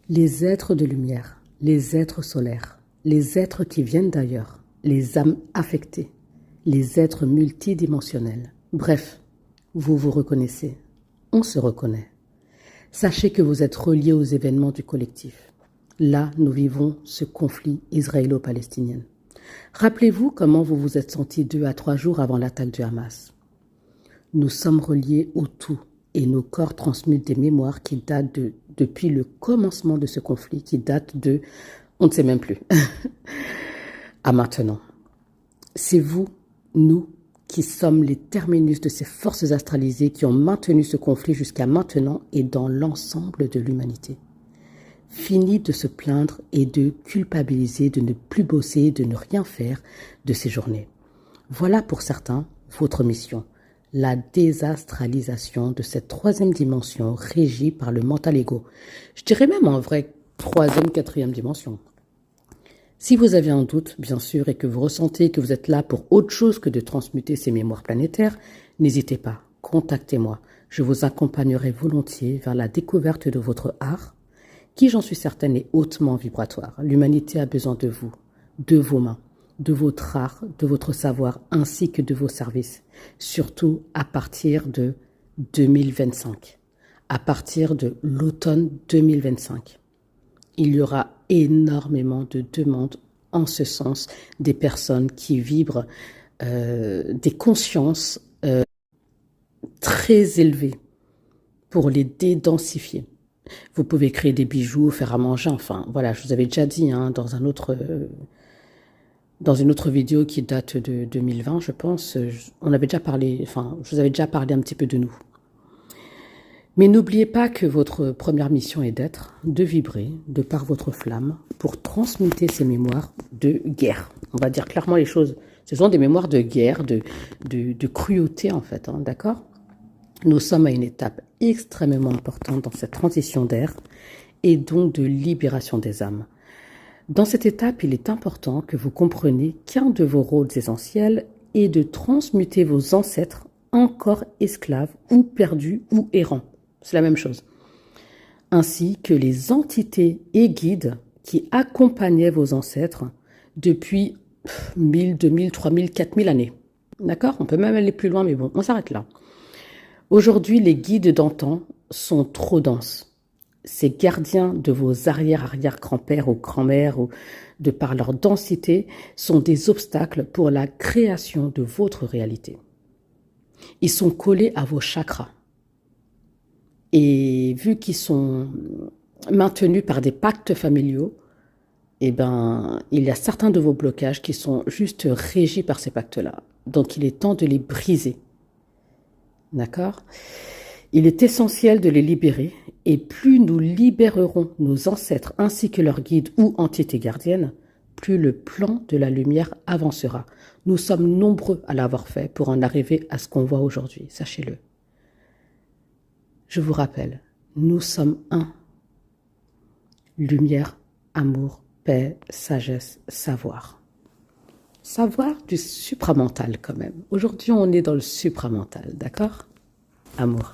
Les êtres de lumière, les êtres solaires, les êtres qui viennent d'ailleurs, les âmes affectées, les êtres multidimensionnels. Bref, vous vous reconnaissez, on se reconnaît. Sachez que vous êtes reliés aux événements du collectif. Là, nous vivons ce conflit israélo-palestinien. Rappelez-vous comment vous vous êtes senti 2 à 3 jours avant l'attaque du Hamas. Nous sommes reliés au tout et nos corps transmutent des mémoires qui datent depuis le commencement de ce conflit, qui datent de, on ne sait même plus, à maintenant. C'est vous, nous, qui sommes les terminus de ces forces astralisées qui ont maintenu ce conflit jusqu'à maintenant et dans l'ensemble de l'humanité. Fini de se plaindre et de culpabiliser, de ne plus bosser, de ne rien faire de ces journées. Voilà pour certains votre mission, la désastralisation de cette 3e dimension régie par le mental ego. Je dirais même en vrai 3e, 4e dimension. Si vous avez un doute, bien sûr, et que vous ressentez que vous êtes là pour autre chose que de transmuter ces mémoires planétaires, n'hésitez pas, contactez-moi. Je vous accompagnerai volontiers vers la découverte de votre art, qui, j'en suis certaine, est hautement vibratoire. L'humanité a besoin de vous, de vos mains, de votre art, de votre savoir, ainsi que de vos services, surtout à partir de 2025, à partir de l'automne 2025. Il y aura énormément de demandes en ce sens, des personnes qui vibrent des consciences très élevées pour les dédensifier. Vous pouvez créer des bijoux, faire à manger, enfin voilà, je vous avais déjà dit dans une autre vidéo qui date de 2020, je pense, on avait déjà parlé, enfin je vous avais déjà parlé un petit peu de nous. Mais n'oubliez pas que votre première mission est d'être, de vibrer, de par votre flamme, pour transmuter ces mémoires de guerre. On va dire clairement les choses. Ce sont des mémoires de guerre, de cruauté en fait, d'accord ? Nous sommes à une étape extrêmement importante dans cette transition d'air et donc de libération des âmes. Dans cette étape, il est important que vous compreniez qu'un de vos rôles essentiels est de transmuter vos ancêtres encore esclaves ou perdus ou errants. C'est la même chose. Ainsi que les entités et guides qui accompagnaient vos ancêtres depuis 1000, 2000, 3000, 4000 années. D'accord ? On peut même aller plus loin, mais bon, on s'arrête là. Aujourd'hui, les guides d'antan sont trop denses. Ces gardiens de vos arrière-arrière-grands-pères ou grand-mères, ou de par leur densité, sont des obstacles pour la création de votre réalité. Ils sont collés à vos chakras. Et vu qu'ils sont maintenus par des pactes familiaux, eh ben, il y a certains de vos blocages qui sont juste régis par ces pactes-là. Donc, il est temps de les briser. D'accord ? Il est essentiel de les libérer. Et plus nous libérerons nos ancêtres ainsi que leurs guides ou entités gardiennes, plus le plan de la lumière avancera. Nous sommes nombreux à l'avoir fait pour en arriver à ce qu'on voit aujourd'hui. Sachez-le. Je vous rappelle, nous sommes un. Lumière, amour, paix, sagesse, savoir. Savoir du supramental quand même. Aujourd'hui, on est dans le supramental, d'accord ? Amour.